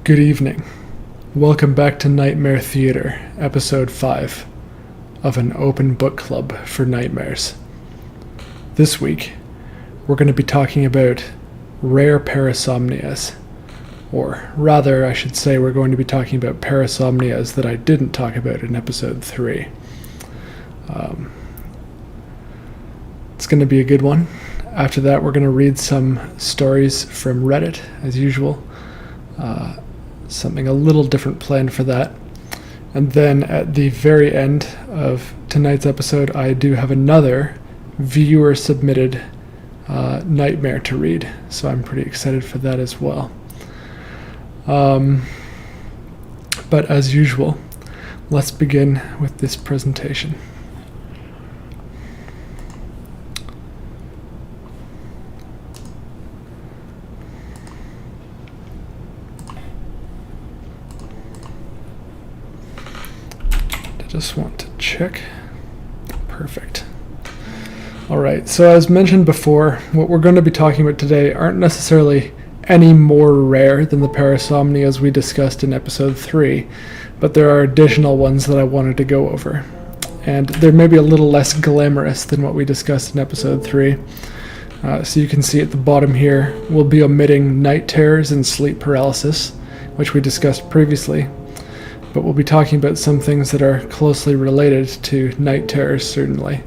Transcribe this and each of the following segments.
Good evening. Welcome back to Nightmare Theater, Episode 5 of an open book club for nightmares. This week, we're going to be talking about rare parasomnias. Or rather, I should say we're going to be talking about parasomnias that I didn't talk about in Episode 3. It's going to be a good one. After that, we're going to read some stories from Reddit, as usual. Something a little different planned for that. And then at the very end of tonight's episode, I do have another viewer-submitted nightmare to read. So I'm pretty excited for that as well. But as usual, let's begin with this presentation. Just want to check. Perfect. Alright, so as mentioned before, what we're going to be talking about today aren't necessarily any more rare than the parasomnias we discussed in episode 3, but there are additional ones that I wanted to go over. And they're maybe a little less glamorous than what we discussed in episode 3. So you can see at the bottom here, we'll be omitting night terrors and sleep paralysis, which we discussed previously. But we'll be talking about some things that are closely related to night terrors, certainly.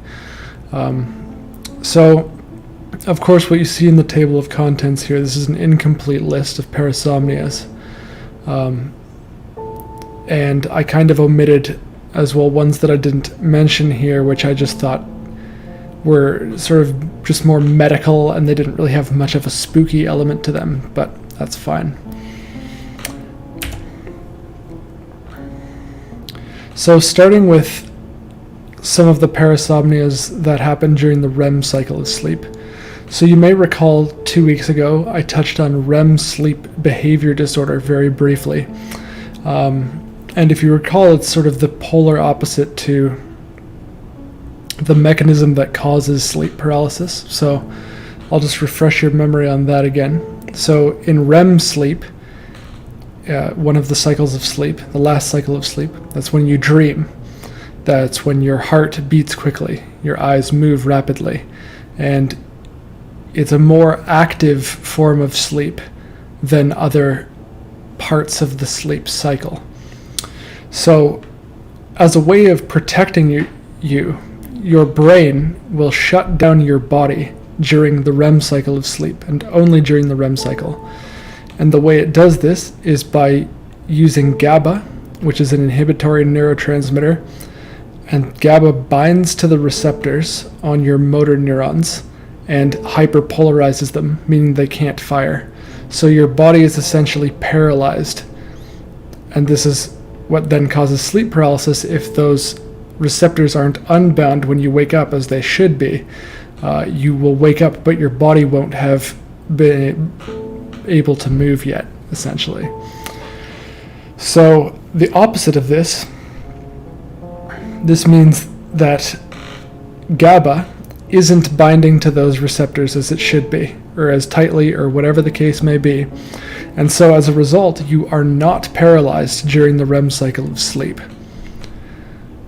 So, of course, what you see in the table of contents here, this is an incomplete list of parasomnias. And I kind of omitted as well ones that I didn't mention here, which I just thought were sort of just more medical and they didn't really have much of a spooky element to them, but that's fine. So starting with some of the parasomnias that happen during the REM cycle of sleep. So you may recall 2 weeks ago I touched on REM sleep behavior disorder very briefly. And if you recall, it's sort of the polar opposite to the mechanism that causes sleep paralysis. So I'll just refresh your memory on that again. So in REM sleep, one of the cycles of sleep, the last cycle of sleep, that's when you dream. That's when your heart beats quickly, your eyes move rapidly, and it's a more active form of sleep than other parts of the sleep cycle. So, as a way of protecting you, your brain will shut down your body during the REM cycle of sleep, and only during the REM cycle. And the way it does this is by using GABA, which is an inhibitory neurotransmitter, and GABA binds to the receptors on your motor neurons and hyperpolarizes them, meaning they can't fire. So your body is essentially paralyzed. And this is what then causes sleep paralysis if those receptors aren't unbound when you wake up, as they should be. You will wake up, but your body won't have been able to move yet, essentially. So the opposite of this means that GABA isn't binding to those receptors as it should be, or as tightly, or whatever the case may be. And so as a result, you are not paralyzed during the REM cycle of sleep.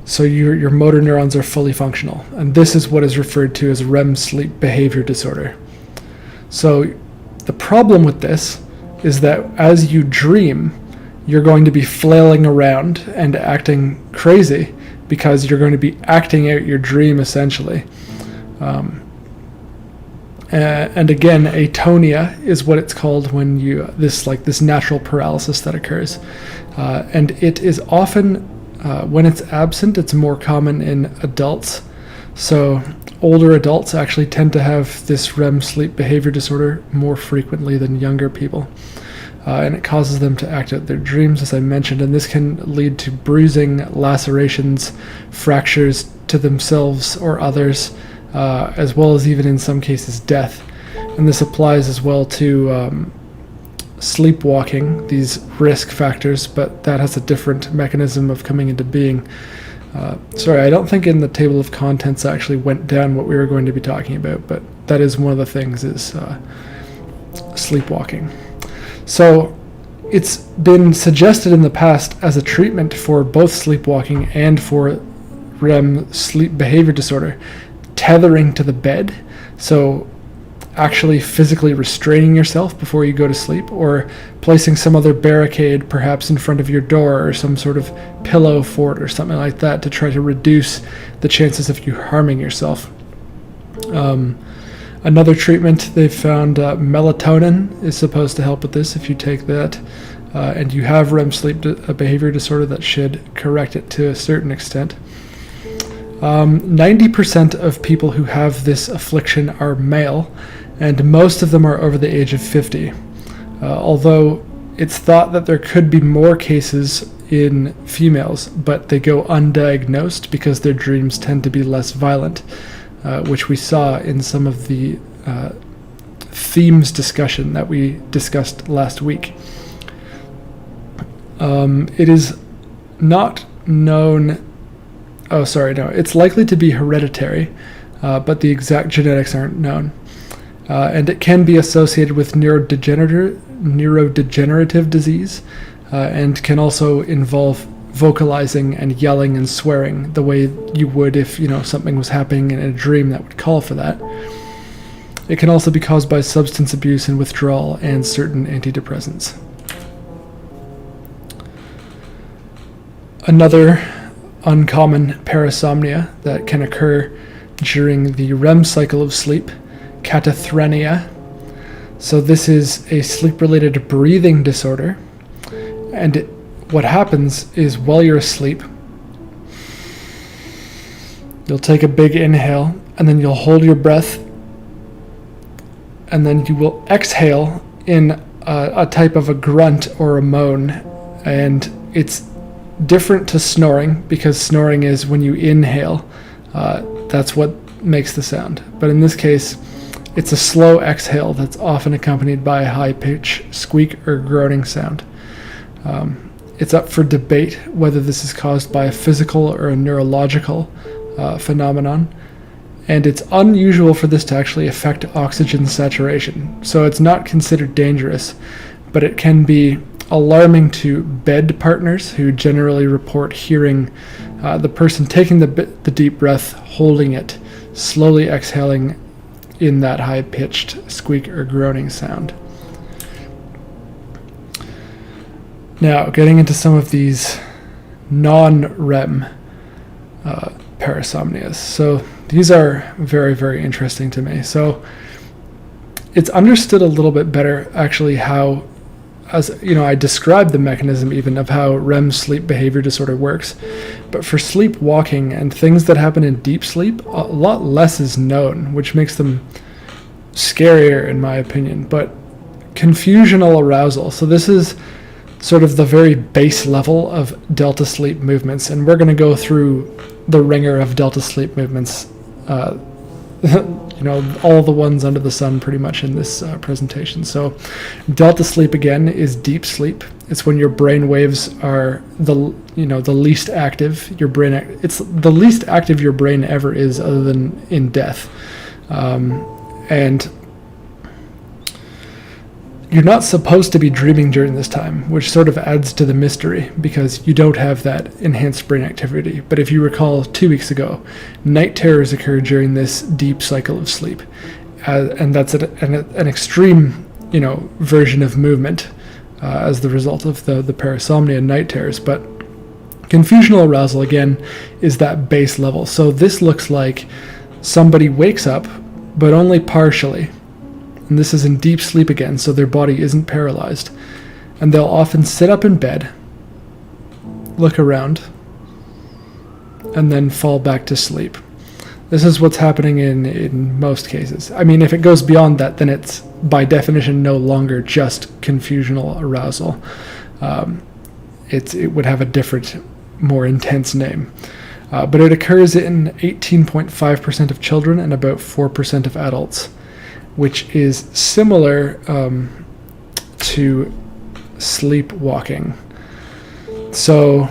So your motor neurons are fully functional. And this is what is referred to as REM sleep behavior disorder. So the problem with this is that as you dream, you're going to be flailing around and acting crazy because you're going to be acting out your dream, essentially. And again, atonia is what it's called when this natural paralysis that occurs. And it is often, when it's absent, it's more common in adults. So older adults actually tend to have this REM sleep behavior disorder more frequently than younger people. And it causes them to act out their dreams, as I mentioned, and this can lead to bruising, lacerations, fractures to themselves or others, as well as even in some cases death. And this applies as well to sleepwalking, these risk factors, but that has a different mechanism of coming into being. Sorry, I don't think in the table of contents I actually went down what we were going to be talking about, but that is one of the things, is sleepwalking. So it's been suggested in the past as a treatment for both sleepwalking and for REM sleep behavior disorder, tethering to the bed. So actually physically restraining yourself before you go to sleep, or placing some other barricade perhaps in front of your door, or some sort of pillow fort or something like that to try to reduce the chances of you harming yourself. Another treatment they've found, melatonin is supposed to help with this. If you take that and you have REM sleep behavior disorder, that should correct it to a certain extent. 90% of people who have this affliction are male, and most of them are over the age of 50. Although it's thought that there could be more cases in females, but they go undiagnosed because their dreams tend to be less violent, which we saw in some of the themes discussion that we discussed last week. It is not known. It's likely to be hereditary, but the exact genetics aren't known. And it can be associated with neurodegenerative disease, and can also involve vocalizing and yelling and swearing the way you would if something was happening in a dream that would call for that. It can also be caused by substance abuse and withdrawal and certain antidepressants. Another uncommon parasomnia that can occur during the REM cycle of sleep, catathrenia. So this is a sleep-related breathing disorder, and what happens is while you're asleep, you'll take a big inhale, and then you'll hold your breath, and then you will exhale in a type of a grunt or a moan, and it's different to snoring, because snoring is when you inhale, that's what makes the sound. But in this case, it's a slow exhale that's often accompanied by a high-pitched squeak or groaning sound. It's up for debate whether this is caused by a physical or a neurological phenomenon, and it's unusual for this to actually affect oxygen saturation. So it's not considered dangerous, but it can be alarming to bed partners who generally report hearing the person taking the deep breath, holding it, slowly exhaling in that high-pitched squeak or groaning sound. Now, getting into some of these non-REM parasomnias. So these are very, very interesting to me. So it's understood a little bit better, actually, how, as I described the mechanism even of how REM sleep behavior disorder works. But for sleepwalking and things that happen in deep sleep, a lot less is known, which makes them scarier in my opinion. But confusional arousal. So this is sort of the very base level of delta sleep movements, and we're going to go through the ringer of delta sleep movements, all the ones under the sun pretty much in this presentation. So delta sleep, again, is deep sleep. It's when your brain waves are the least active. It's the least active your brain ever is, other than in death. And you're not supposed to be dreaming during this time, which sort of adds to the mystery because you don't have that enhanced brain activity. But if you recall 2 weeks ago, night terrors occur during this deep cycle of sleep. And that's an extreme, version of movement as the result of the parasomnia and night terrors. But confusional arousal, again, is that base level. So this looks like somebody wakes up, but only partially. And this is in deep sleep again, so their body isn't paralyzed. And they'll often sit up in bed, look around, and then fall back to sleep. This is what's happening in most cases. I mean, if it goes beyond that, then it's by definition no longer just confusional arousal. It would have a different, more intense name. But it occurs in 18.5% of children and about 4% of adults, which is similar to sleepwalking. So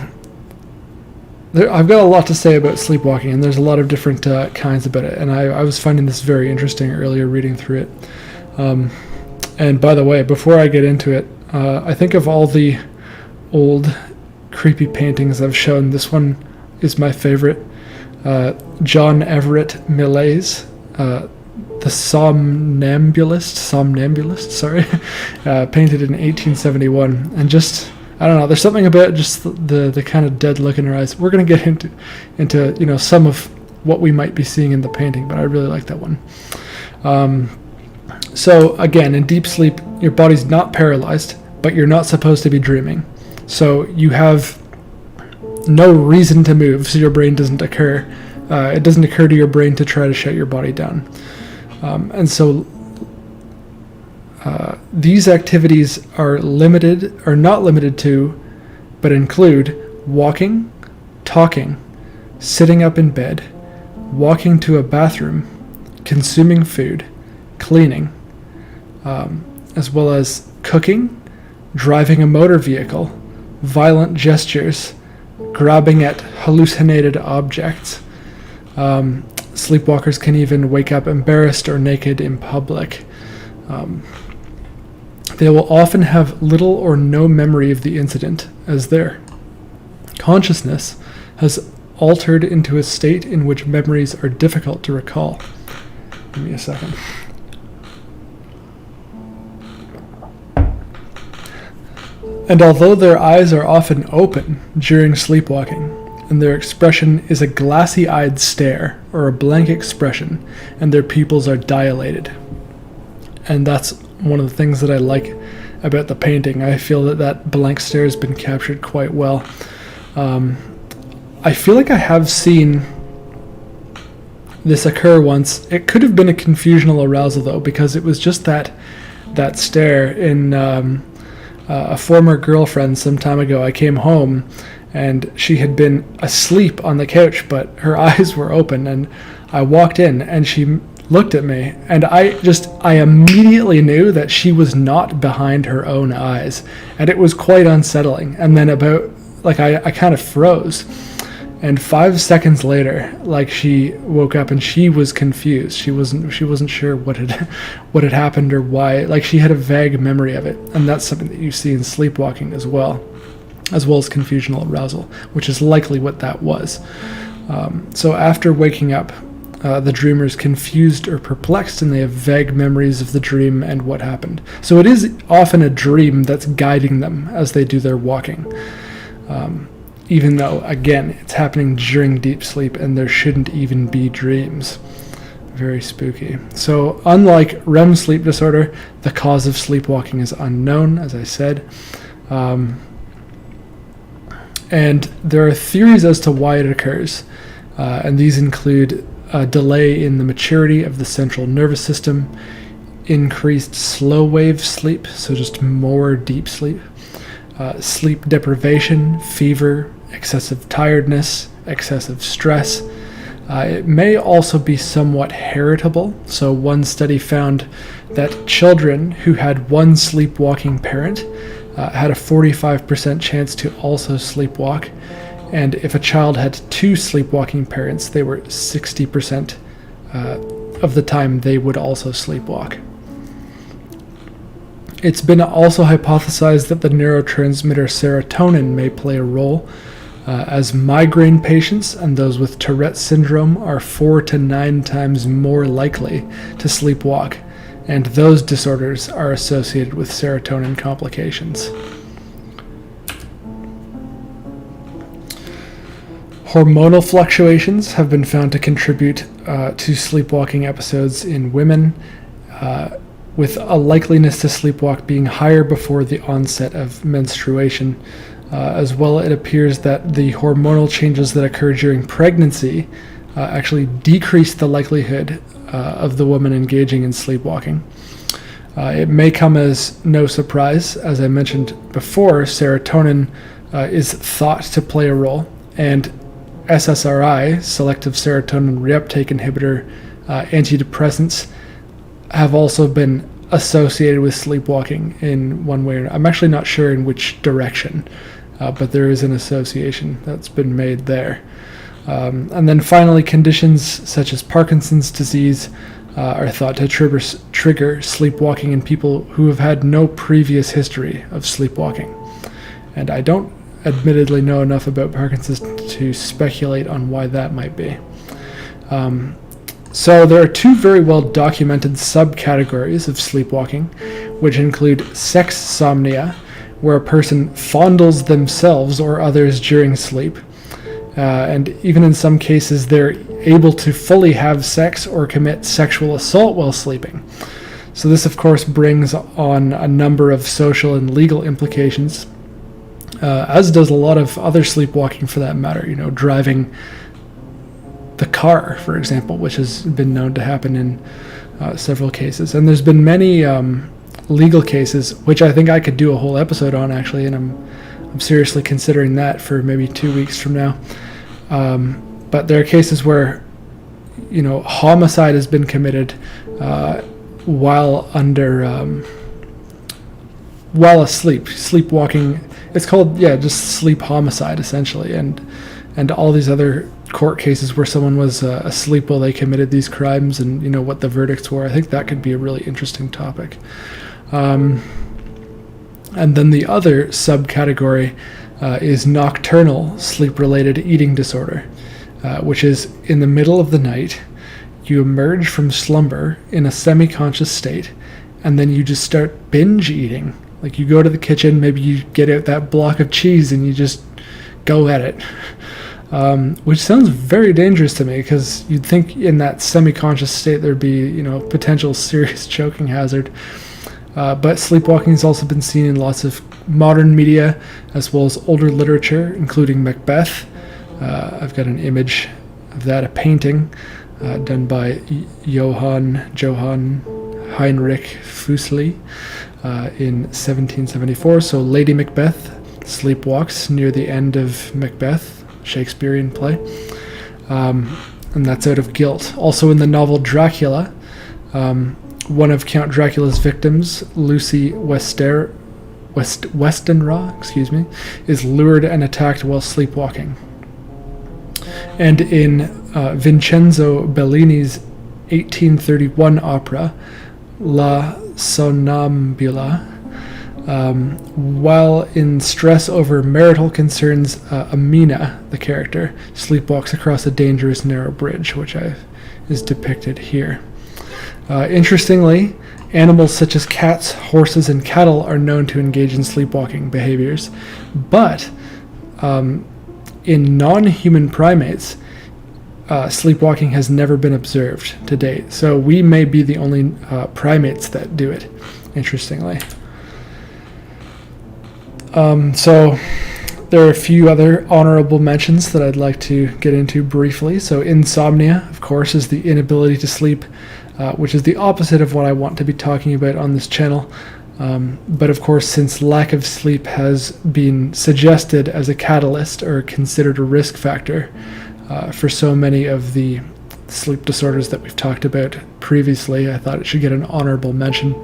I've got a lot to say about sleepwalking, and there's a lot of different kinds about it, and I was finding this very interesting earlier reading through it. And by the way, before I get into it, I think of all the old creepy paintings I've shown, this one is my favorite. John Everett Millais, the Somnambulist, sorry, painted in 1871. And just, I don't know, there's something about just the kind of dead look in her eyes. We're going to get into some of what we might be seeing in the painting, but I really like that one. So again, in deep sleep, your body's not paralyzed, but you're not supposed to be dreaming. So you have no reason to move, so your brain doesn't occur. It doesn't occur to your brain to try to shut your body down. And so these activities are not limited to, but include walking, talking, sitting up in bed, walking to a bathroom, consuming food, cleaning, as well as cooking, driving a motor vehicle, violent gestures, grabbing at hallucinated objects. Sleepwalkers can even wake up embarrassed or naked in public. They will often have little or no memory of the incident, as their consciousness has altered into a state in which memories are difficult to recall. Give me a second. And although their eyes are often open during sleepwalking, and their expression is a glassy-eyed stare or a blank expression, and their pupils are dilated. And that's one of the things that I like about the painting. I feel that blank stare has been captured quite well. I feel like I have seen this occur once. It could have been a confusional arousal, though, because it was just that stare in a former girlfriend some time ago. I came home and she had been asleep on the couch, but her eyes were open, and I walked in and she looked at me, and I immediately knew that she was not behind her own eyes, and it was quite unsettling. And then I kind of froze, and 5 seconds later, she woke up and she was confused. She wasn't sure what had happened or why. She had a vague memory of it, and that's something that you see in sleepwalking as well as confusional arousal, which is likely what that was. So after waking up, the dreamer is confused or perplexed, and they have vague memories of the dream and what happened. So it is often a dream that's guiding them as they do their walking. Even though, again, it's happening during deep sleep and there shouldn't even be dreams. Very spooky. So, unlike REM sleep disorder, the cause of sleepwalking is unknown, as I said. And there are theories as to why it occurs. And these include a delay in the maturity of the central nervous system, increased slow wave sleep, so just more deep sleep, sleep deprivation, fever, excessive tiredness, excessive stress. It may also be somewhat heritable. So one study found that children who had one sleepwalking parent had a 45% chance to also sleepwalk. And if a child had two sleepwalking parents, they were 60% of the time they would also sleepwalk. It's been also hypothesized that the neurotransmitter serotonin may play a role, as migraine patients and those with Tourette syndrome are 4 to 9 times more likely to sleepwalk, and those disorders are associated with serotonin complications. Hormonal fluctuations have been found to contribute to sleepwalking episodes in women, with a likeliness to sleepwalk being higher before the onset of menstruation. As well, it appears that the hormonal changes that occur during pregnancy actually decrease the likelihood of the woman engaging in sleepwalking. It may come as no surprise. As I mentioned before, serotonin is thought to play a role, and SSRI, selective serotonin reuptake inhibitor antidepressants, have also been associated with sleepwalking in one way or another. I'm actually not sure in which direction, but there is an association that's been made there. And then finally, conditions such as Parkinson's disease, are thought to trigger sleepwalking in people who have had no previous history of sleepwalking. And I don't admittedly know enough about Parkinson's to speculate on why that might be. So there are two very well documented subcategories of sleepwalking, which include sexsomnia, where a person fondles themselves or others during sleep, and even in some cases they're able to fully have sex or commit sexual assault while sleeping. So this of course brings on a number of social and legal implications, as does a lot of other sleepwalking for that matter, driving the car, for example, which has been known to happen in several cases. And there's been many legal cases, which I think I could do a whole episode on actually, and I'm seriously considering that for maybe 2 weeks from now. But there are cases where, homicide has been committed while asleep, sleepwalking. It's called, just sleep homicide essentially, and all these other court cases where someone was asleep while they committed these crimes, and what the verdicts were. I think that could be a really interesting topic. And then the other subcategory is nocturnal sleep-related eating disorder, which is in the middle of the night, you emerge from slumber in a semi-conscious state, and then you just start binge eating. Like you go to the kitchen, maybe you get out that block of cheese and you just go at it. Which sounds very dangerous to me, because you'd think in that semi-conscious state there'd be, potential serious choking hazard. But sleepwalking has also been seen in lots of modern media, as well as older literature, including Macbeth. I've got an image of that, a painting done by Johann Heinrich Fuseli in 1774. So Lady Macbeth sleepwalks near the end of Macbeth, Shakespearean play, and that's out of guilt. Also in the novel Dracula, one of Count Dracula's victims, Lucy Westenra, is lured and attacked while sleepwalking. And in Vincenzo Bellini's 1831 opera, La Sonnambula, while in stress over marital concerns, Amina, the character, sleepwalks across a dangerous narrow bridge, which is depicted here. Interestingly, animals such as cats, horses, and cattle are known to engage in sleepwalking behaviors, but in non-human primates, sleepwalking has never been observed to date. So we may be the only primates that do it, interestingly. So there are a few other honorable mentions that I'd like to get into briefly. So insomnia, of course, is the inability to sleep, which is the opposite of what I want to be talking about on this channel. But of course, since lack of sleep has been suggested as a catalyst or considered a risk factor for so many of the sleep disorders that we've talked about previously, I thought it should get an honorable mention.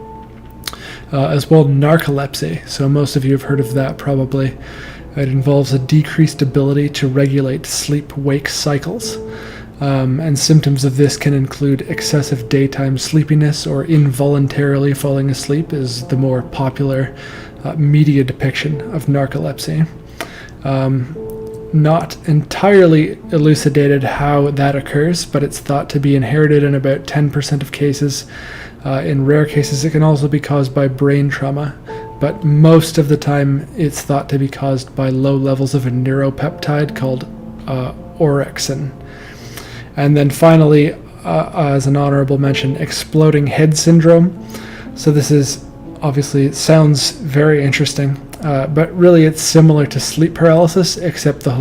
As well, narcolepsy. So most of you have heard of that probably. It involves a decreased ability to regulate sleep-wake cycles. And symptoms of this can include excessive daytime sleepiness or involuntarily falling asleep, is the more popular media depiction of narcolepsy. Not entirely elucidated how that occurs, but it's thought to be inherited in about 10% of cases. In rare cases, it can also be caused by brain trauma, but most of the time it's thought to be caused by low levels of a neuropeptide called orexin. And then finally, as an honorable mention, exploding head syndrome. So this is, obviously, it sounds very interesting, but really it's similar to sleep paralysis, except the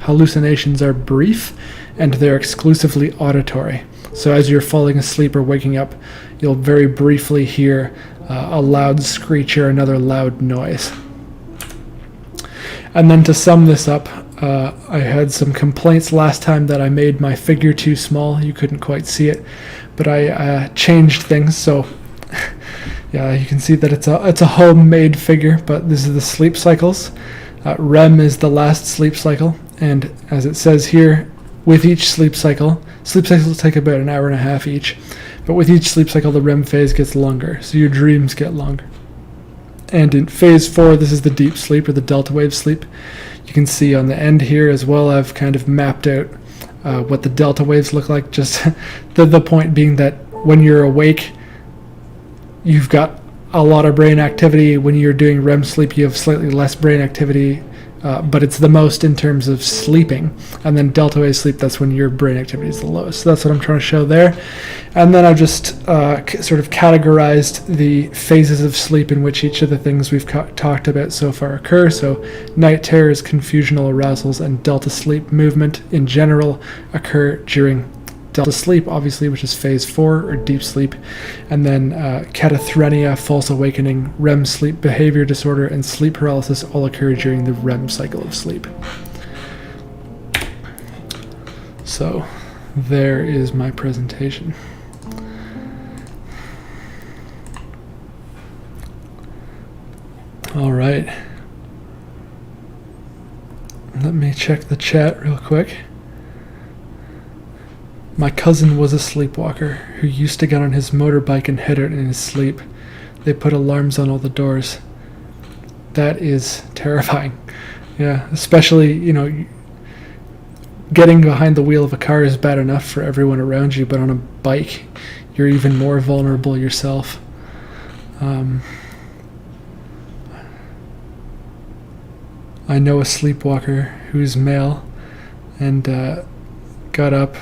hallucinations are brief and they're exclusively auditory. So as you're falling asleep or waking up, you'll very briefly hear a loud screech or another loud noise. And then to sum this up, I had some complaints last time that I made my figure too small. You couldn't quite see it, but I changed things. So yeah, you can see that it's a homemade figure, but this is the sleep cycles. REM is the last sleep cycle, and as it says here, with each sleep cycles take about an hour and a half each. But with each sleep cycle, the REM phase gets longer, so your dreams get longer. And in phase 4, this is the deep sleep or the delta wave sleep. You can see on the end here as well, I've kind of mapped out what the delta waves look like. Just the point being that when you're awake, you've got a lot of brain activity. When you're doing REM sleep, you have slightly less brain activity, but it's the most in terms of sleeping. And then delta wave sleep, that's when your brain activity is the lowest. So that's what I'm trying to show there. And then I've just sort of categorized the phases of sleep in which each of the things we've talked about so far occur. So night terrors, confusional arousals, and delta sleep movement in general occur during delta sleep, obviously, which is phase 4 or deep sleep, and then catathrenia, false awakening, REM sleep behavior disorder, and sleep paralysis all occur during the REM cycle of sleep. So there is my presentation. All right, let me check the chat real quick. My cousin was a sleepwalker who used to get on his motorbike and hit it in his sleep. They put alarms on all the doors. That is terrifying. Yeah, especially, getting behind the wheel of a car is bad enough for everyone around you, but on a bike, you're even more vulnerable yourself. I know a sleepwalker who's male and got up,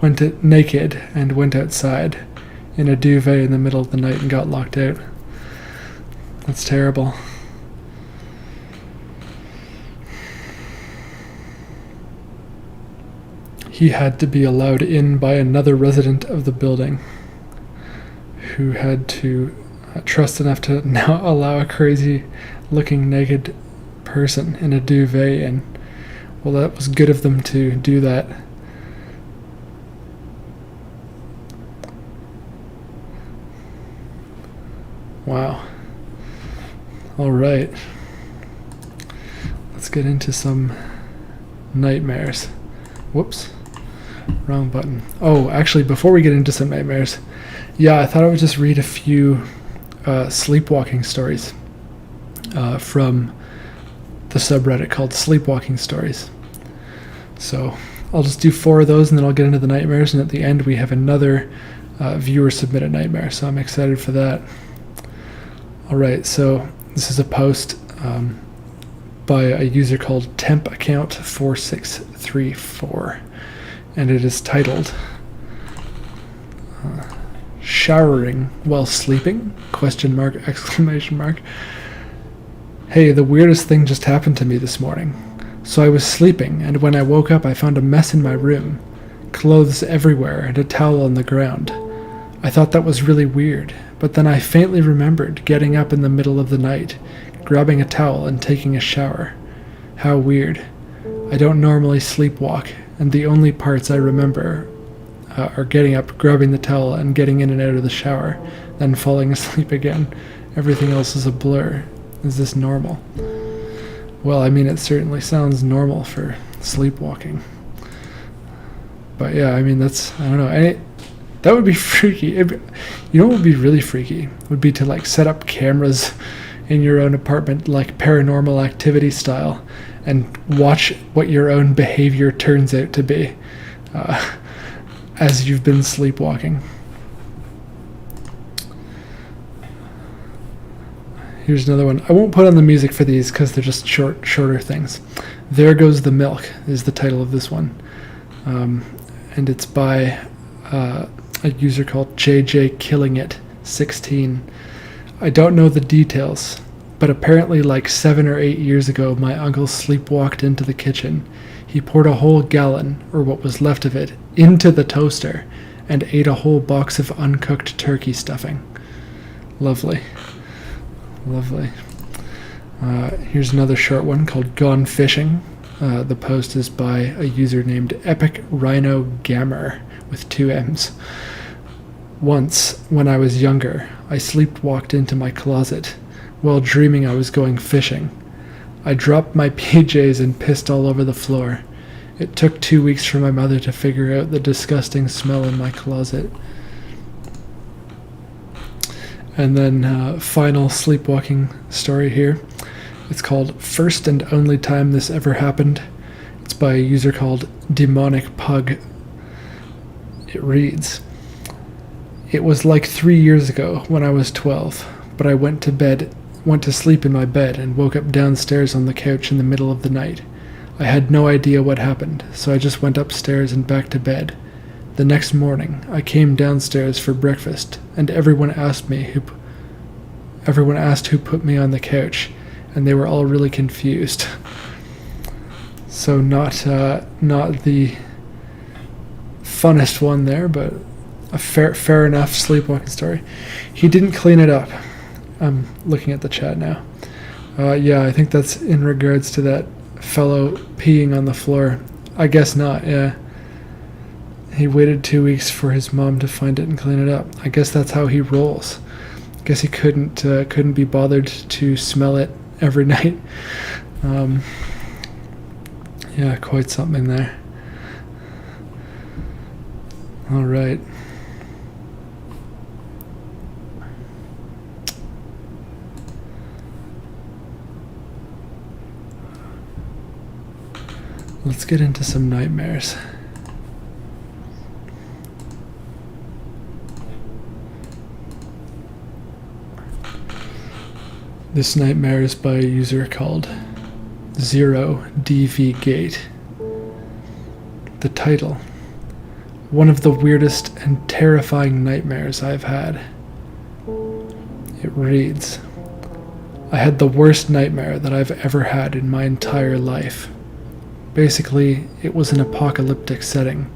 went naked, and went outside in a duvet in the middle of the night and got locked out. That's terrible. He had to be allowed in by another resident of the building who had to trust enough to now allow a crazy looking naked person in a duvet in. Well, that was good of them to do that. Wow. All right. Let's get into some nightmares. Whoops. Wrong button. Oh, actually, before we get into some nightmares, I thought I would just read a few sleepwalking stories from the subreddit called Sleepwalking Stories. So I'll just do 4 of those and then I'll get into the nightmares, and at the end we have another viewer submitted nightmare, so I'm excited for that. Alright, so this is a post by a user called temp_account4634, and it is titled Showering While Sleeping? ? Hey, the weirdest thing just happened to me this morning. So I was sleeping, and when I woke up I found a mess in my room. Clothes everywhere and a towel on the ground. I thought that was really weird, but then I faintly remembered getting up in the middle of the night, grabbing a towel and taking a shower. How weird. I don't normally sleepwalk, and the only parts I remember are getting up, grabbing the towel, and getting in and out of the shower, then falling asleep again. Everything else is a blur. Is this normal? Well, I mean, it certainly sounds normal for sleepwalking. But yeah, I mean, that's, I don't know. That would be freaky. You know what would be really freaky? Would be to set up cameras in your own apartment, like Paranormal Activity style, and watch what your own behavior turns out to be as you've been sleepwalking. Here's another one. I won't put on the music for these because they're just shorter things. There Goes the Milk is the title of this one. And it's by a user called JJ Killingit16. I don't know the details, but apparently 7 or 8 years ago, my uncle sleepwalked into the kitchen. He poured a whole gallon, or what was left of it, into the toaster and ate a whole box of uncooked turkey stuffing. Lovely. Lovely. Here's another short one called Gone Fishing. The post is by a user named Epic Rhino Gammer with 2 M's. Once, when I was younger, I sleepwalked into my closet while dreaming I was going fishing. I dropped my PJs and pissed all over the floor. It took 2 weeks for my mother to figure out the disgusting smell in my closet. And then final sleepwalking story here. It's called First and Only Time This Ever Happened. It's by a user called Demonic Pug. It reads, "It was like 3 years ago when I was 12, but I went to sleep in my bed and woke up downstairs on the couch in the middle of the night. I had no idea what happened, so I just went upstairs and back to bed. The next morning, I came downstairs for breakfast, and everyone asked who put me on the couch, and they were all really confused." So not the funnest one there, but a fair enough sleepwalking story. He didn't clean it up. I'm looking at the chat now. Yeah, I think that's in regards to that fellow peeing on the floor. I guess not, yeah. He waited 2 weeks for his mom to find it and clean it up. I guess that's how he rolls. I guess he couldn't be bothered to smell it every night. Yeah, quite something there. All right. Let's get into some nightmares. This nightmare is by a user called 0DVGate. The title: One of the weirdest and terrifying nightmares I've had. It reads, "I had the worst nightmare that I've ever had in my entire life. Basically, it was an apocalyptic setting.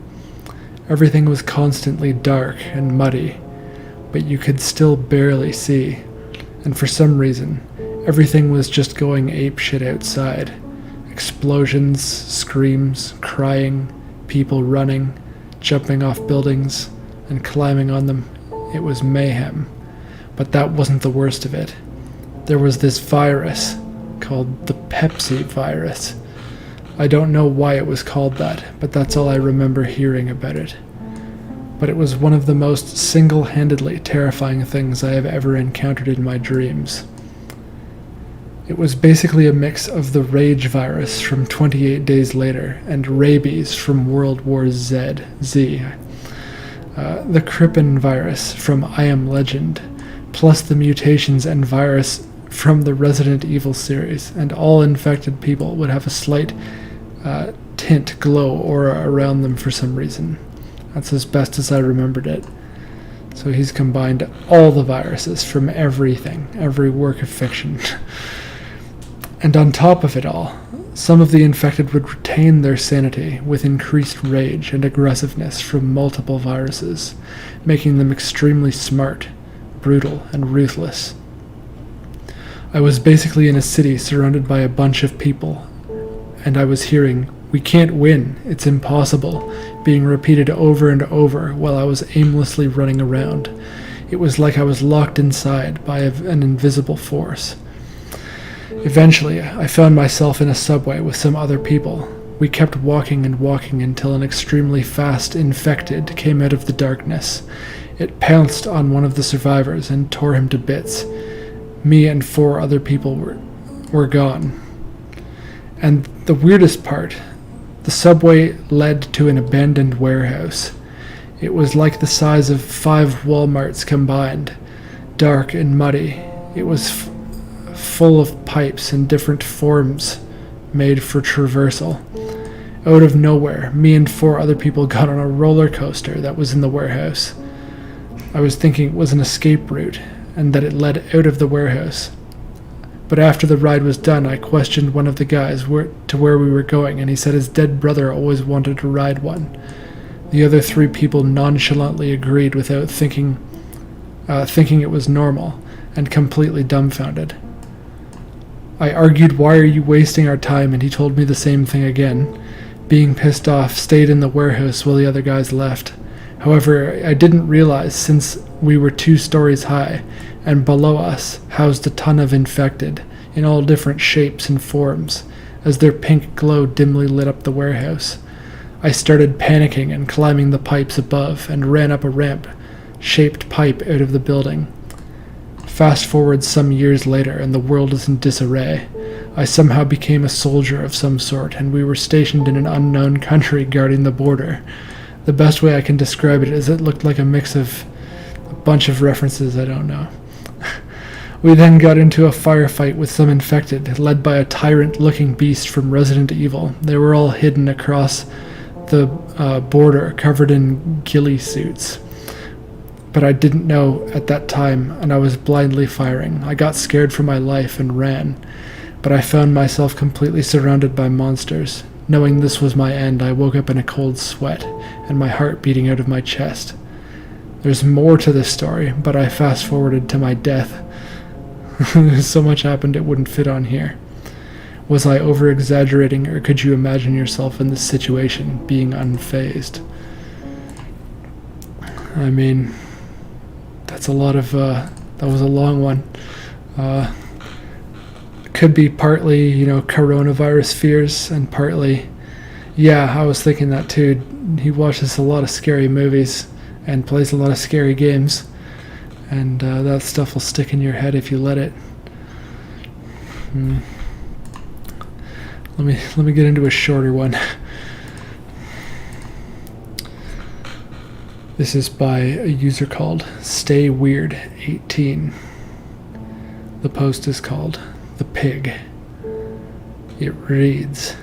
Everything was constantly dark and muddy, but you could still barely see. And for some reason, everything was just going apeshit outside. Explosions, screams, crying, people running, jumping off buildings, and climbing on them. It was mayhem. But that wasn't the worst of it. There was this virus called the Pepsi virus. I don't know why it was called that, but that's all I remember hearing about it. But it was one of the most single-handedly terrifying things I have ever encountered in my dreams. It was basically a mix of the Rage virus from 28 Days Later and rabies from World War Z, the Crippen virus from I Am Legend, plus the mutations and virus from the Resident Evil series, and all infected people would have a slight tint glow aura around them for some reason. That's as best as I remembered it. So he's combined all the viruses from everything, every work of fiction. And on top of it all, some of the infected would retain their sanity with increased rage and aggressiveness from multiple viruses, making them extremely smart, brutal, and ruthless. I was basically in a city surrounded by a bunch of people, and I was hearing, "We can't win, it's impossible," being repeated over and over while I was aimlessly running around. It was like I was locked inside by an invisible force. Eventually, I found myself in a subway with some other people. We kept walking and walking until an extremely fast infected came out of the darkness. It pounced on one of the survivors and tore him to bits. Me and 4 other people were gone. And the weirdest part, the subway led to an abandoned warehouse. It was like the size of 5 Walmarts combined, dark and muddy. It was full of pipes in different forms made for traversal. Out of nowhere, me and 4 other people got on a roller coaster that was in the warehouse. I was thinking it was an escape route and that it led out of the warehouse. But after the ride was done, I questioned one of the guys to where we were going, and he said his dead brother always wanted to ride one. The other 3 people nonchalantly agreed without thinking it was normal, and completely dumbfounded. I argued, "Why are you wasting our time?" and he told me the same thing again. Being pissed off, stayed in the warehouse while the other guys left. However, I didn't realize, since we were 2 stories high, and below us housed a ton of infected, in all different shapes and forms, as their pink glow dimly lit up the warehouse. I started panicking and climbing the pipes above, and ran up a ramp-shaped pipe out of the building. Fast forward some years later, and the world is in disarray. I somehow became a soldier of some sort, and we were stationed in an unknown country guarding the border. The best way I can describe it is it looked like a mix of a bunch of references I don't know. We then got into a firefight with some infected, led by a tyrant-looking beast from Resident Evil. They were all hidden across the border, covered in ghillie suits. But I didn't know at that time, and I was blindly firing. I got scared for my life and ran, but I found myself completely surrounded by monsters. Knowing this was my end, I woke up in a cold sweat, and my heart beating out of my chest. There's more to this story, but I fast-forwarded to my death. So much happened it wouldn't fit on here. Was I over-exaggerating, or could you imagine yourself in this situation, being unfazed? I mean, that's a lot of, that was a long one. Could be partly, coronavirus fears, and partly, yeah, I was thinking that too. He watches a lot of scary movies and plays a lot of scary games, and that stuff will stick in your head if you let it. Let me get into a shorter one. This is by a user called StayWeird18. The post is called The Pig. It reads,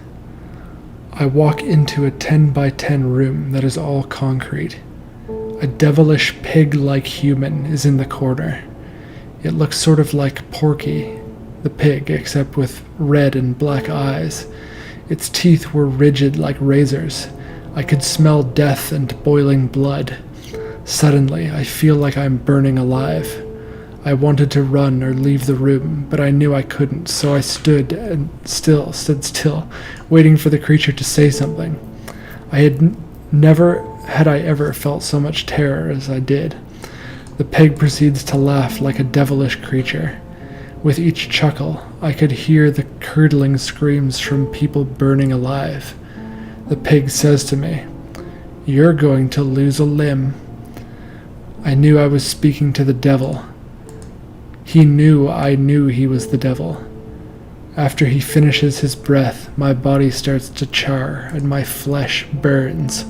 I walk into a 10 by 10 room that is all concrete. A devilish pig-like human is in the corner. It looks sort of like Porky the pig, except with red and black eyes. Its teeth were rigid like razors. I could smell death and boiling blood. Suddenly, I feel like I'm burning alive. I wanted to run or leave the room, but I knew I couldn't, so I stood still, waiting for the creature to say something. Never had I ever felt so much terror as I did. The pig proceeds to laugh like a devilish creature. With each chuckle, I could hear the curdling screams from people burning alive. The pig says to me, "You're going to lose a limb." I knew I was speaking to the devil. He knew I knew he was the devil. After he finishes his breath, my body starts to char and my flesh burns.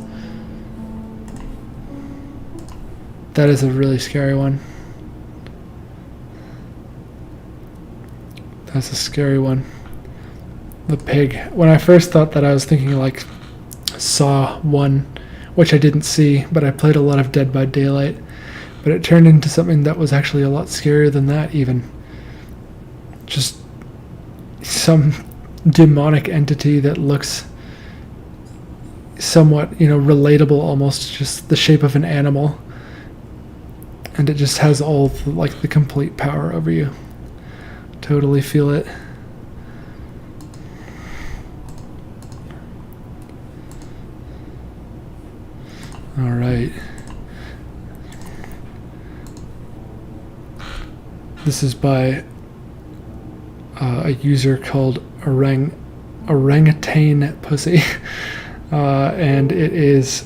That is a really scary one. That's a scary one. The pig. When I first thought that, I was thinking like Saw 1, which I didn't see, but I played a lot of Dead by Daylight. But it turned into something that was actually a lot scarier than that even. Just some demonic entity that looks somewhat, relatable almost, just the shape of an animal. And it just has all the complete power over you. Totally feel it. All right. This is by a user called Orangutan Pussy. And it is,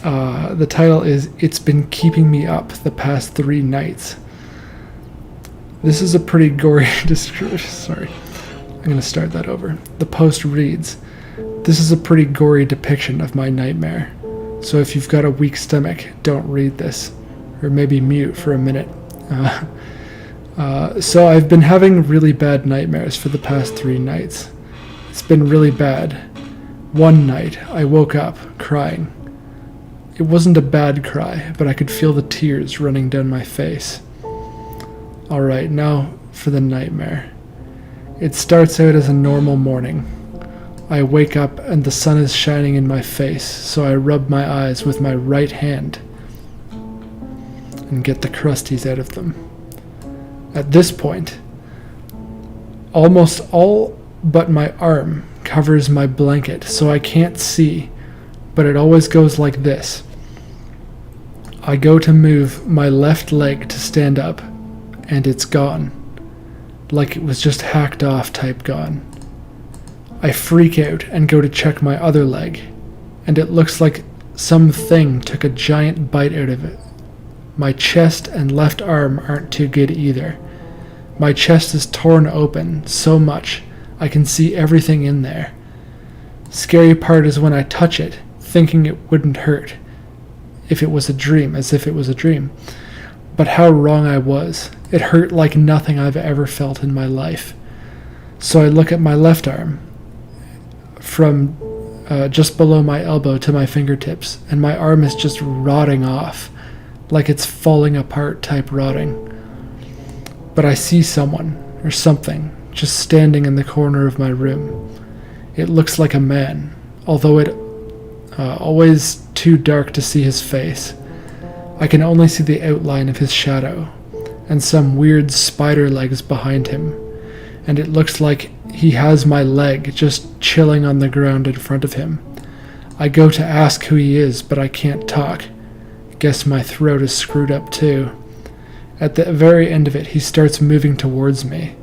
the title is, "It's Been Keeping Me Up the Past 3 Nights." This is a pretty gory description. Sorry. I'm going to start that over. The post reads, "This is a pretty gory depiction of my nightmare. So if you've got a weak stomach, don't read this. Or maybe mute for a minute. So I've been having really bad nightmares for the past 3 nights. It's been really bad. One night, I woke up crying. It wasn't a bad cry, but I could feel the tears running down my face. Alright, now for the nightmare. It starts out as a normal morning. I wake up and the sun is shining in my face, so I rub my eyes with my right hand and get the crusties out of them. At this point, almost all but my arm covers my blanket, so I can't see, but it always goes like this. I go to move my left leg to stand up, and it's gone. Like it was just hacked off type gone. I freak out and go to check my other leg, and it looks like something took a giant bite out of it. My chest and left arm aren't too good either. My chest is torn open so much I can see everything in there. Scary part is when I touch it, thinking it wouldn't hurt if it was a dream, as if it was a dream. But how wrong I was. It hurt like nothing I've ever felt in my life. So I look at my left arm, from just below my elbow to my fingertips, and my arm is just rotting off, like it's falling apart type rotting. But I see someone, or something, just standing in the corner of my room. It looks like a man, although it always too dark to see his face. I can only see the outline of his shadow, and some weird spider legs behind him, and it looks like he has my leg just chilling on the ground in front of him. I go to ask who he is, but I can't talk. Guess my throat is screwed up too. At the very end of it, he starts moving towards me.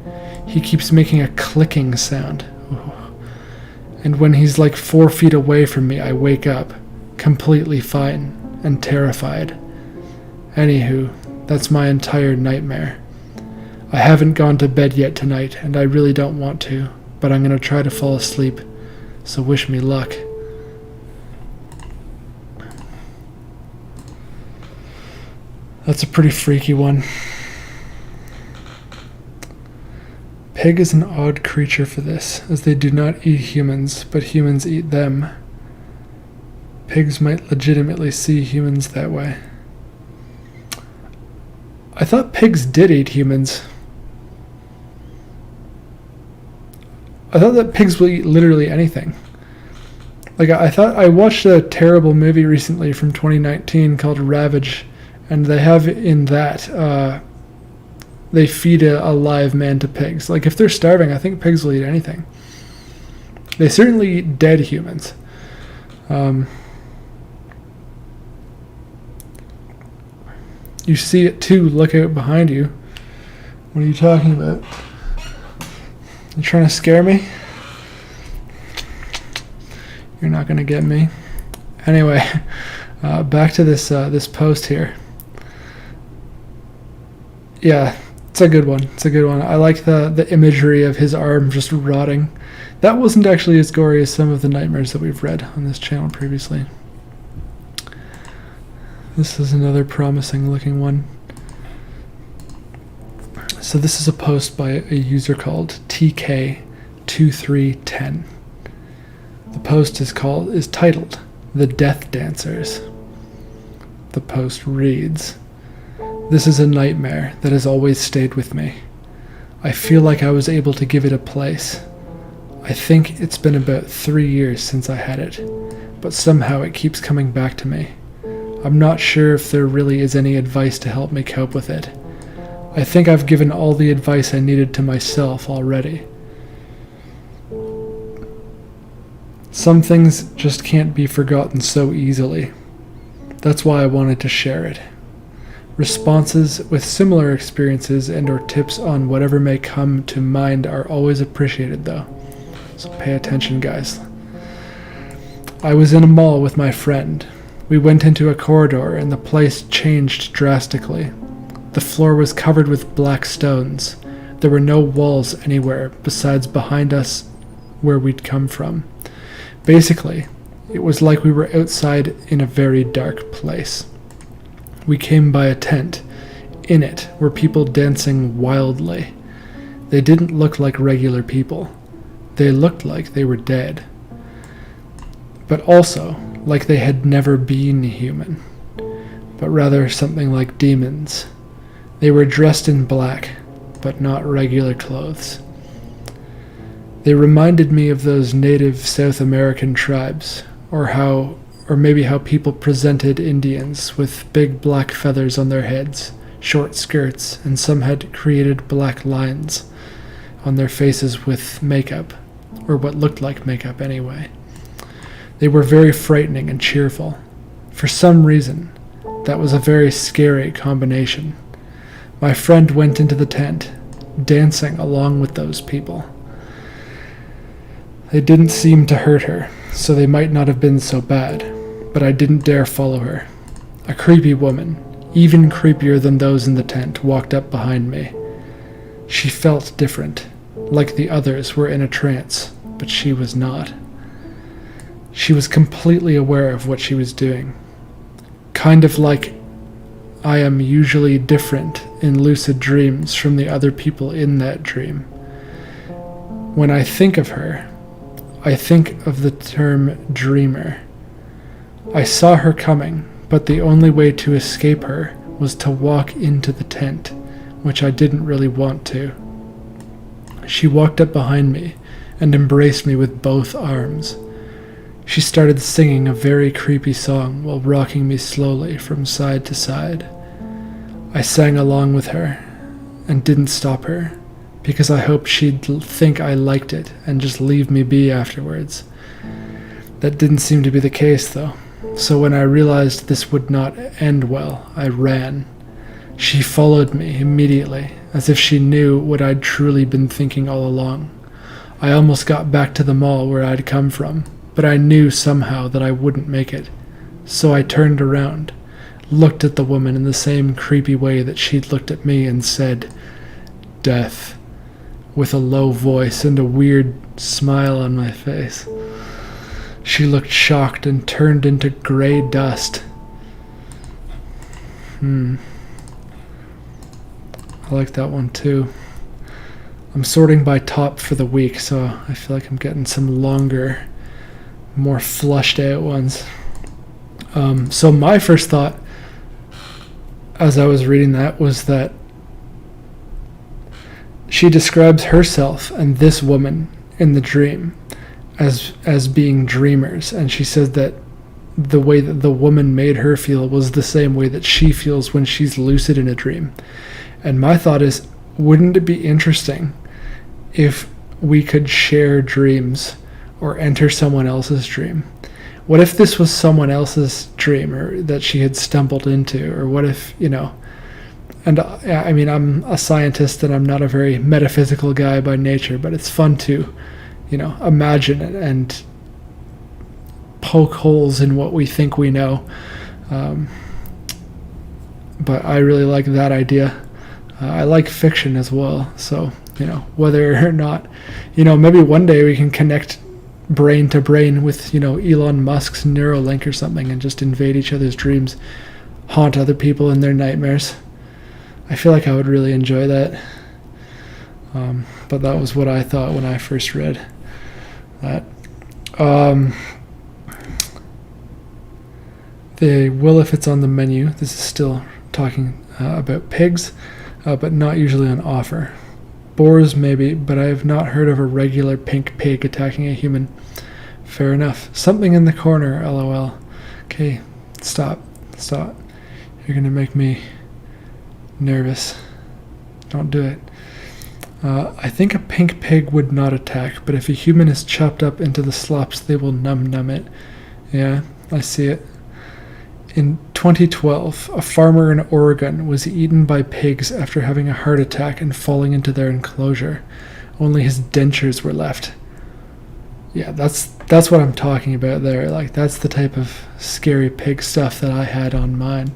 He keeps making a clicking sound. And when he's like 4 feet away from me, I wake up, completely fine and terrified. Anywho, that's my entire nightmare. I haven't gone to bed yet tonight, and I really don't want to, but I'm gonna try to fall asleep, so wish me luck. That's a pretty freaky one. Pig is an odd creature for this, as they do not eat humans, but humans eat them. Pigs might legitimately see humans that way. I thought pigs did eat humans. I thought that pigs will eat literally anything. Like, I thought I watched a terrible movie recently from 2019 called Ravage, and they have in that, they feed a live man to pigs. Like, if they're starving, I think pigs will eat anything. They certainly eat dead humans. You see it too. Look out behind you. What are you talking about? You trying to scare me? You're not going to get me. Anyway, back to this post here. Yeah, it's a good one. It's a good one. I like the imagery of his arm just rotting. That wasn't actually as gory as some of the nightmares that we've read on this channel previously. This is another promising looking one. So this is a post by a user called TK2310. The post is titled The Death Dancers. The post reads, "This is a nightmare that has always stayed with me. I feel like I was able to give it a place. I think it's been about 3 years since I had it, but somehow it keeps coming back to me. I'm not sure if there really is any advice to help me cope with it. I think I've given all the advice I needed to myself already. Some things just can't be forgotten so easily. That's why I wanted to share it. Responses with similar experiences and or tips on whatever may come to mind are always appreciated though. So pay attention, guys. I was in a mall with my friend. We went into a corridor and the place changed drastically. The floor was covered with black stones. There were no walls anywhere besides behind us where we'd come from. Basically, it was like we were outside in a very dark place. We came by a tent. In it were people dancing wildly. They didn't look like regular people. They looked like they were dead. But also like they had never been human, but rather something like demons. They were dressed in black, but not regular clothes. They reminded me of those native South American tribes, or maybe how people presented Indians with big black feathers on their heads, short skirts, and some had created black lines on their faces with makeup, or what looked like makeup anyway. They were very frightening and cheerful. For some reason, that was a very scary combination. My friend went into the tent, dancing along with those people. They didn't seem to hurt her, so they might not have been so bad, but I didn't dare follow her. A creepy woman, even creepier than those in the tent, walked up behind me. She felt different, like the others were in a trance, but she was not. She was completely aware of what she was doing, kind of like I am usually different in lucid dreams from the other people in that dream. When I think of her, I think of the term dreamer. I saw her coming, but the only way to escape her was to walk into the tent, which I didn't really want to. She walked up behind me and embraced me with both arms. She started singing a very creepy song while rocking me slowly from side to side. I sang along with her and didn't stop her because I hoped she'd think I liked it and just leave me be afterwards. That didn't seem to be the case, though, so when I realized this would not end well, I ran. She followed me immediately, as if she knew what I'd truly been thinking all along. I almost got back to the mall where I'd come from, but I knew somehow that I wouldn't make it. So I turned around, looked at the woman in the same creepy way that she'd looked at me, and said, "Death," with a low voice and a weird smile on my face. She looked shocked and turned into gray dust. I like that one too. I'm sorting by top for the week, so I feel like I'm getting some longer, more flushed out ones. So my first thought as I was reading that was that she describes herself and this woman in the dream as being dreamers, and she says that the way that the woman made her feel was the same way that she feels when she's lucid in a dream. And my thought is, wouldn't it be interesting if we could share dreams or enter someone else's dream? What if this was someone else's dream, or that she had stumbled into, or what if, and I mean, I'm a scientist and I'm not a very metaphysical guy by nature, but it's fun to, imagine it and poke holes in what we think we know. But I really like that idea. I like fiction as well, so, whether or not, maybe one day we can connect brain to brain with, Elon Musk's Neuralink or something and just invade each other's dreams, haunt other people in their nightmares. I feel like I would really enjoy that. But that was what I thought when I first read that. The will if it's on the menu. This is still talking about pigs, but not usually on offer. Boars maybe, but I have not heard of a regular pink pig attacking a human. Fair enough. Something in the corner, lol. Okay, stop. You're gonna make me nervous. Don't do it. I think a pink pig would not attack, but if a human is chopped up into the slops, they will numb it. Yeah, I see it. In 2012, a farmer in Oregon was eaten by pigs after having a heart attack and falling into their enclosure. Only his dentures were left. Yeah, that's what I'm talking about there. Like, that's the type of scary pig stuff that I had on mine.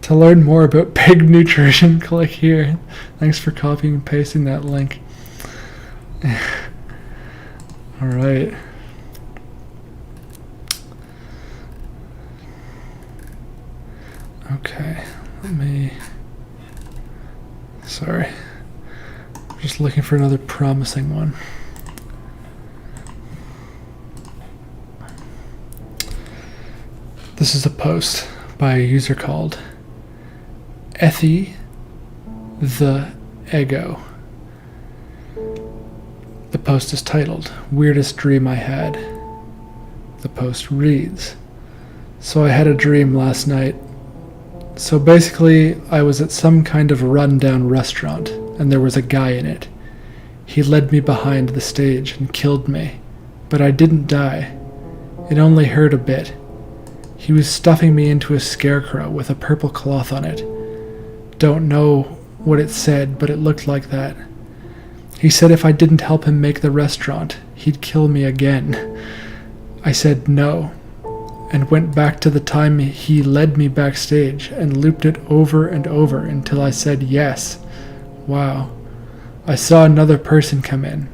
To learn more about pig nutrition, click here. Thanks for copying and pasting that link. All right. Okay, sorry. I'm just looking for another promising one. This is a post by a user called Ethy the Ego. The post is titled, "Weirdest Dream I Had." The post reads, "So I had a dream last night. So basically, I was at some kind of run-down restaurant, and there was a guy in it. He led me behind the stage and killed me, but I didn't die. It only hurt a bit. He was stuffing me into a scarecrow with a purple cloth on it. Don't know what it said, but it looked like that. He said if I didn't help him make the restaurant, he'd kill me again. I said no, and went back to the time he led me backstage and looped it over and over until I said yes. Wow. I saw another person come in.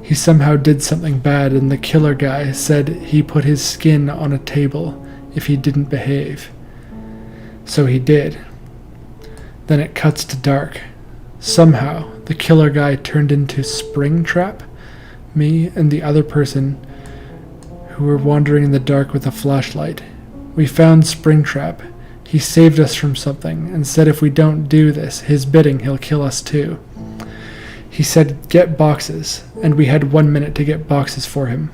He somehow did something bad, and the killer guy said he put his skin on a table if he didn't behave. So he did. Then it cuts to dark. Somehow, the killer guy turned into Springtrap, me and the other person who were wandering in the dark with a flashlight. We found Springtrap. He saved us from something and said if we don't do this, his bidding, he'll kill us too. He said get boxes, and we had 1 minute to get boxes for him.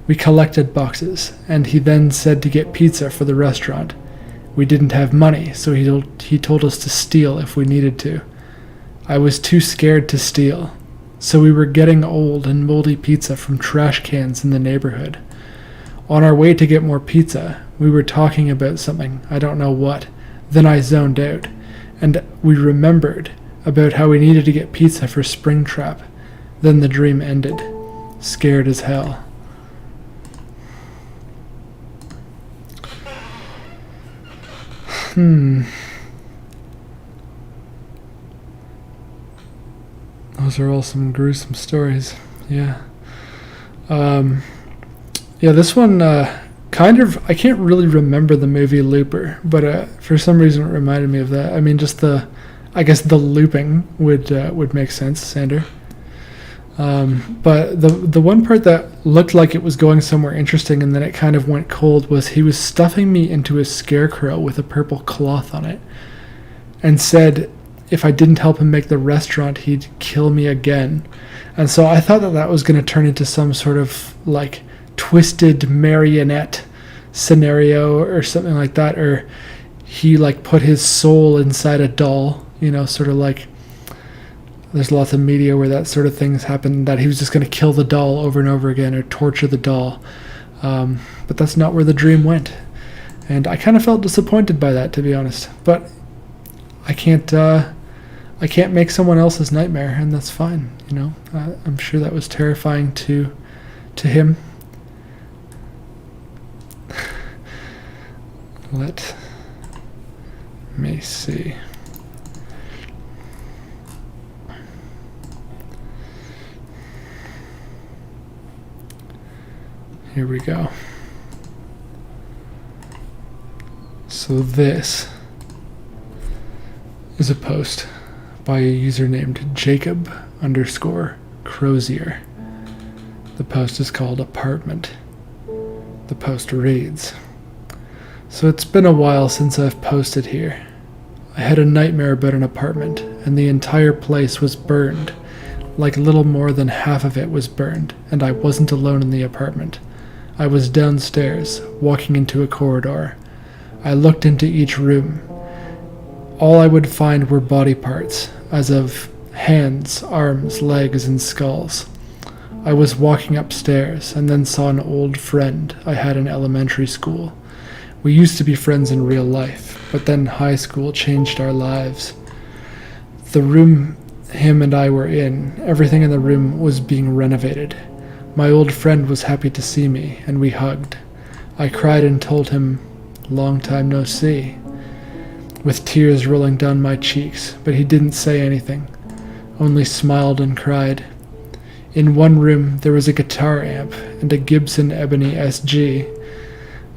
We collected boxes, and he then said to get pizza for the restaurant. We didn't have money, so he told us to steal if we needed to. I was too scared to steal, so we were getting old and moldy pizza from trash cans in the neighborhood. On our way to get more pizza, we were talking about something, I don't know what. Then I zoned out, and we remembered about how we needed to get pizza for Springtrap. Then the dream ended. Scared as hell. Those are all some gruesome stories. Yeah. Yeah, this one kind of, I can't really remember the movie Looper, but for some reason it reminded me of that. I mean, just I guess the looping would make sense, Sandor. But the one part that looked like it was going somewhere interesting and then it kind of went cold was he was stuffing me into a scarecrow with a purple cloth on it and said if I didn't help him make the restaurant, he'd kill me again. And so I thought that was going to turn into some sort of like twisted marionette scenario or something like that, or he like put his soul inside a doll, you know, sort of like there's lots of media where that sort of things happen, that he was just going to kill the doll over and over again or torture the doll. But that's not where the dream went. And I kind of felt disappointed by that, to be honest. But I can't make someone else's nightmare, and that's fine, you know. I'm sure that was terrifying to him. Let me see. Here we go. So this is a post by a user named Jacob_Crozier. The post is called Apartment. The post reads, so it's been a while since I've posted here. I had a nightmare about an apartment, and the entire place was burned. Like little more than half of it was burned, and I wasn't alone in the apartment. I was downstairs, walking into a corridor. I looked into each room. All I would find were body parts, as of hands, arms, legs, and skulls. I was walking upstairs, and then saw an old friend I had in elementary school. We used to be friends in real life, but then high school changed our lives. The room him and I were in, everything in the room was being renovated. My old friend was happy to see me, and we hugged. I cried and told him, long time no see, with tears rolling down my cheeks, but he didn't say anything, only smiled and cried. In one room there was a guitar amp and a Gibson Ebony SG.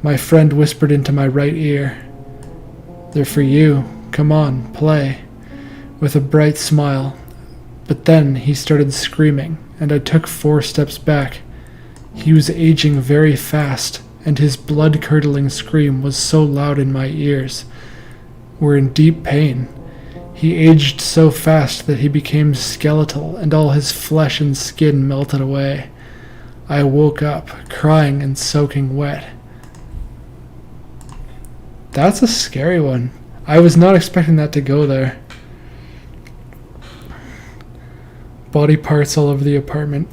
My friend whispered into my right ear, they're for you, come on, play, with a bright smile. But then he started screaming, and I took 4 steps back. He was aging very fast, and his blood-curdling scream was so loud in my ears. We're in deep pain. He aged so fast that he became skeletal, and all his flesh and skin melted away. I woke up, crying and soaking wet. That's a scary one. I was not expecting that to go there. Body parts all over the apartment.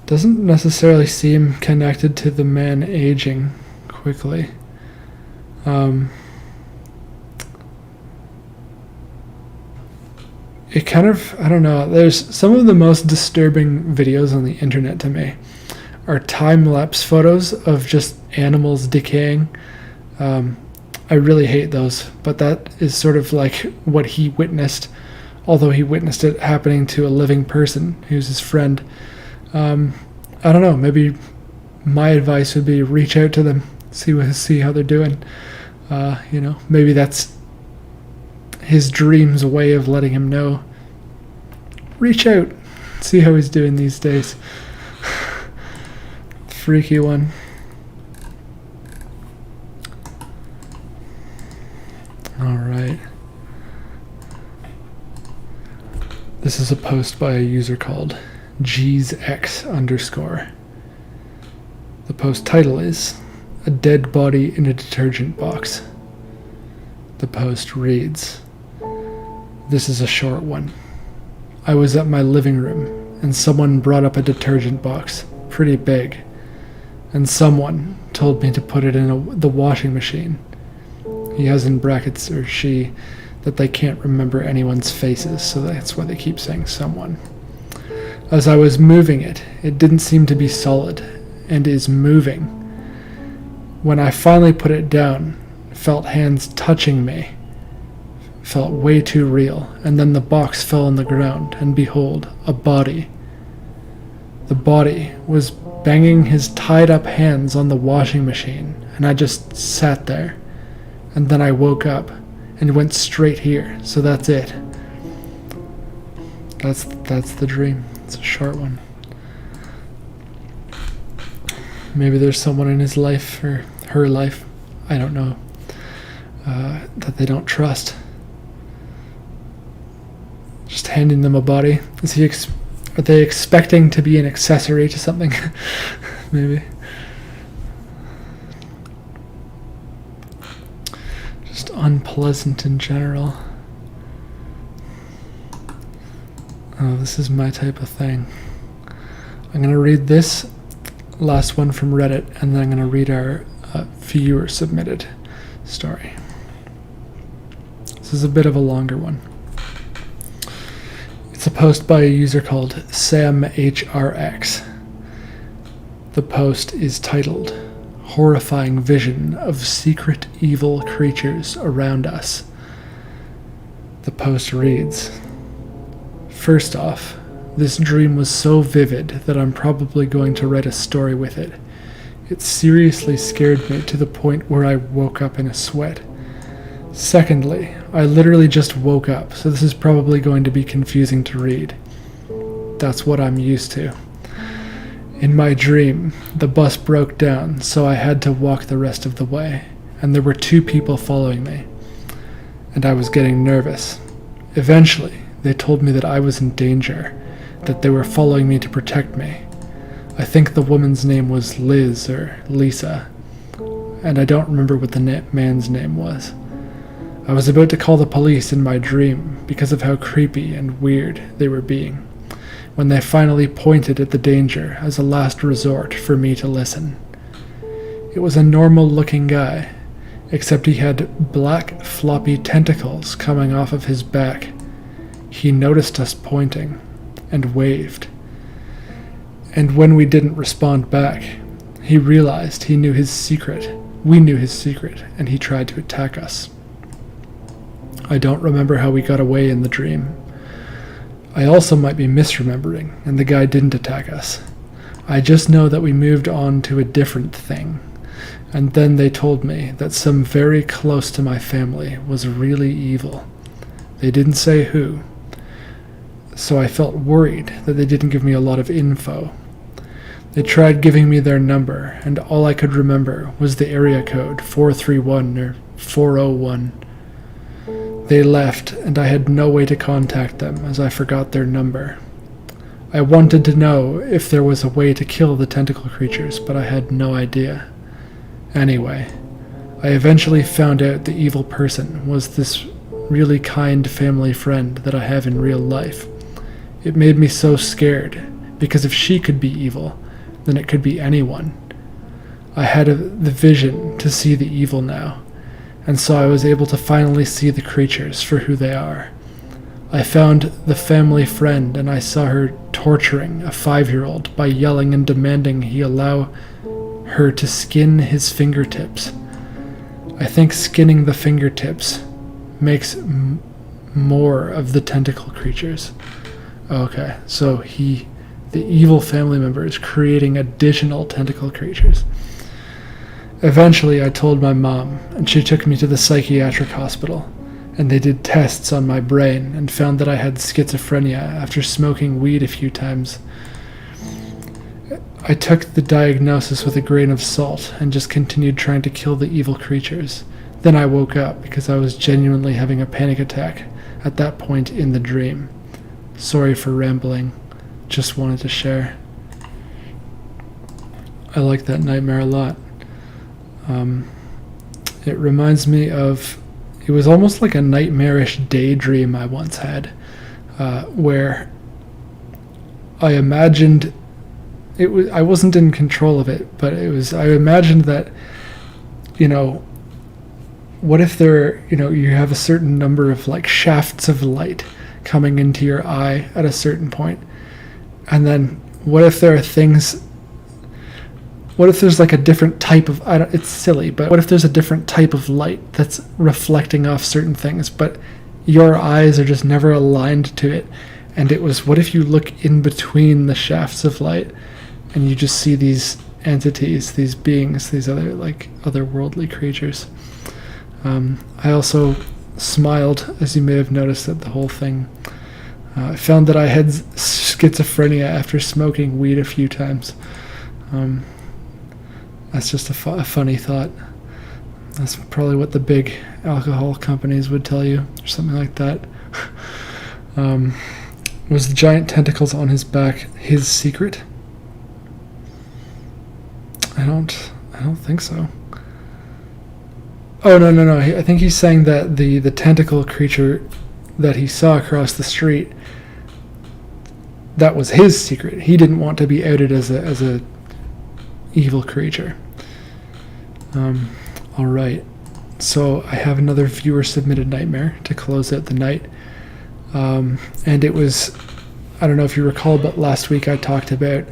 Doesn't necessarily seem connected to the man aging quickly. It kind of, I don't know, there's some of the most disturbing videos on the internet to me are time-lapse photos of just animals decaying. I really hate those, but that is sort of like what he witnessed although he witnessed it happening to a living person who's his friend. I don't know, maybe my advice would be reach out to them, see how they're doing. Maybe that's his dream's way of letting him know. Reach out, see how he's doing these days. Freaky one. Alright. This is a post by a user called GsX_. The post title is "A Dead Body in a Detergent Box." The post reads, "This is a short one. I was at my living room and someone brought up a detergent box, pretty big, and someone told me to put it in the washing machine." He has in brackets, or she, that they can't remember anyone's faces, so that's why they keep saying someone. "As I was moving it, it didn't seem to be solid, and is moving. When I finally put it down, felt hands touching me, felt way too real, and then the box fell on the ground, and behold, a body. The body was banging his tied up hands on the washing machine, and I just sat there. And then I woke up and went straight here, so that's it." That's the dream. It's a short one. Maybe there's someone in his life, or her life, I don't know, that they don't trust. Just handing them a body. Are they expecting to be an accessory to something? Maybe. Just unpleasant in general. Oh, this is my type of thing. I'm going to read this last one from Reddit, and then I'm going to read our viewer submitted story. This is a bit of a longer one. It's a post by a user called SamHRX. The post is titled "Horrifying Vision of Secret Evil Creatures Around Us." The post reads, "First off, this dream was so vivid that I'm probably going to write a story with it. It seriously scared me to the point where I woke up in a sweat. Secondly, I literally just woke up, so this is probably going to be confusing to read. That's what I'm used to. In my dream, the bus broke down, so I had to walk the rest of the way, and there were 2 people following me, and I was getting nervous. Eventually, they told me that I was in danger, that they were following me to protect me. I think the woman's name was Liz or Lisa, and I don't remember what the man's name was. I was about to call the police in my dream because of how creepy and weird they were being, when they finally pointed at the danger as a last resort for me to listen. It was a normal-looking guy, except he had black, floppy tentacles coming off of his back. He noticed us pointing and waved. And when we didn't respond back, he realized he knew his secret. We knew his secret, and he tried to attack us. I don't remember how we got away in the dream. I also might be misremembering, and the guy didn't attack us. I just know that we moved on to a different thing, and then they told me that some very close to my family was really evil. They didn't say who, so I felt worried that they didn't give me a lot of info. They tried giving me their number, and all I could remember was the area code 431 or 401. They left, and I had no way to contact them as I forgot their number. I wanted to know if there was a way to kill the tentacle creatures, but I had no idea. Anyway, I eventually found out the evil person was this really kind family friend that I have in real life. It made me so scared, because if she could be evil, then it could be anyone. I had the vision to see the evil now, and so I was able to finally see the creatures for who they are. I found the family friend, and I saw her torturing a 5-year-old by yelling and demanding he allow her to skin his fingertips. I think skinning the fingertips makes more of the tentacle creatures. Okay, so the evil family member, is creating additional tentacle creatures. Eventually, I told my mom, and she took me to the psychiatric hospital, and they did tests on my brain and found that I had schizophrenia after smoking weed a few times. I took the diagnosis with a grain of salt and just continued trying to kill the evil creatures. Then I woke up because I was genuinely having a panic attack at that point in the dream. Sorry for rambling. Just wanted to share. I like that nightmare a lot. It reminds me of, it was almost like a nightmarish daydream I once had, where I imagined I wasn't in control of it, but I imagined that, what if you have a certain number of like shafts of light coming into your eye at a certain point, and then what if there are things, what if there's like a different type of, it's silly, but what if there's a different type of light that's reflecting off certain things, but your eyes are just never aligned to it? And it was, what if you look in between the shafts of light and you just see these entities, these beings, these otherworldly creatures? I also smiled, as you may have noticed, at the whole thing. I found that I had schizophrenia after smoking weed a few times. That's just a funny thought. That's probably what the big alcohol companies would tell you, or something like that. Was the giant tentacles on his back his secret? I don't think so. Oh, no. I think he's saying that the tentacle creature that he saw across the street, that was his secret. He didn't want to be outed as a evil creature. All right. So I have another viewer submitted nightmare to close out the night. And it was, I don't know if you recall, but last week I talked about,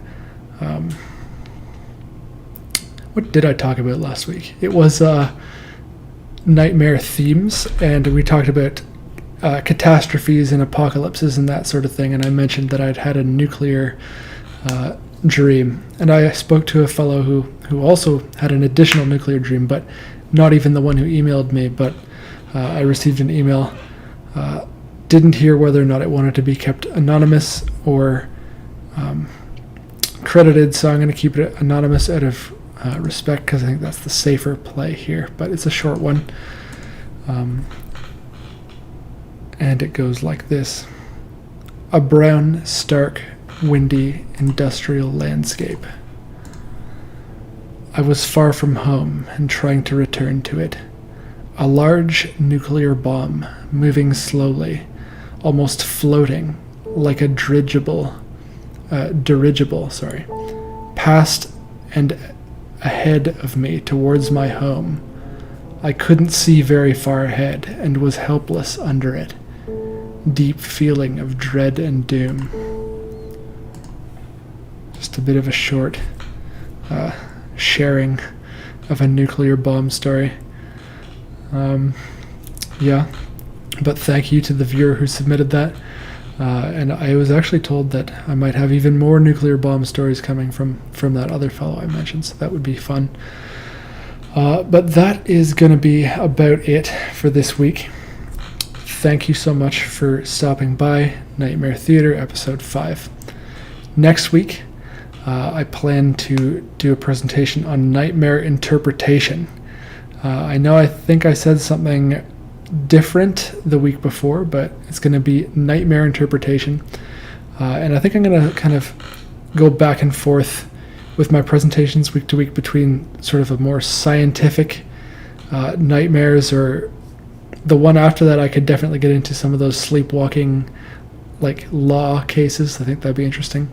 what did I talk about last week? It was nightmare themes, and we talked about catastrophes and apocalypses and that sort of thing, and I mentioned that I'd had a nuclear dream, and I spoke to a fellow who also had an additional nuclear dream, but not even the one who emailed me, but I received an email. Didn't hear whether or not it wanted to be kept anonymous or credited, so I'm going to keep it anonymous out of respect, because I think that's the safer play here, but it's a short one. And it goes like this. A brown, stark, windy, industrial landscape. I was far from home and trying to return to it. A large nuclear bomb, moving slowly, almost floating, like a dirigible, passed and ahead of me towards my home. I couldn't see very far ahead and was helpless under it. Deep feeling of dread and doom. Just a bit of a short sharing of a nuclear bomb story. Yeah, but thank you to the viewer who submitted that. And I was actually told that I might have even more nuclear bomb stories coming from that other fellow I mentioned, so that would be fun. But that is going to be about it for this week. Thank you so much for stopping by Nightmare Theater, Episode 5. Next week, I plan to do a presentation on nightmare interpretation. I think I said something different the week before, but it's going to be nightmare interpretation. And I think I'm going to kind of go back and forth with my presentations week to week between sort of a more scientific nightmares, or the one after that I could definitely get into some of those sleepwalking like law cases. I think that'd be interesting.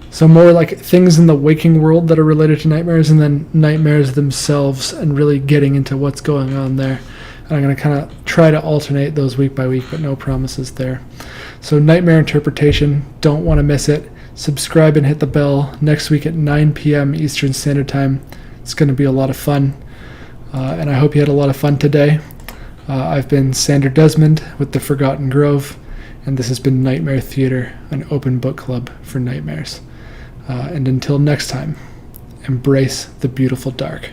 So more like things in the waking world that are related to nightmares, and then nightmares themselves, and really getting into what's going on there. And I'm going to kind of try to alternate those week by week, but no promises there. So nightmare interpretation, don't want to miss it. Subscribe and hit the bell next week at 9 p.m. Eastern Standard Time. It's going to be a lot of fun. And I hope you had a lot of fun today. I've been Sandor Desmond with The Forgotten Grove, and this has been Nightmare Theater, an open book club for nightmares. And until next time, embrace the beautiful dark.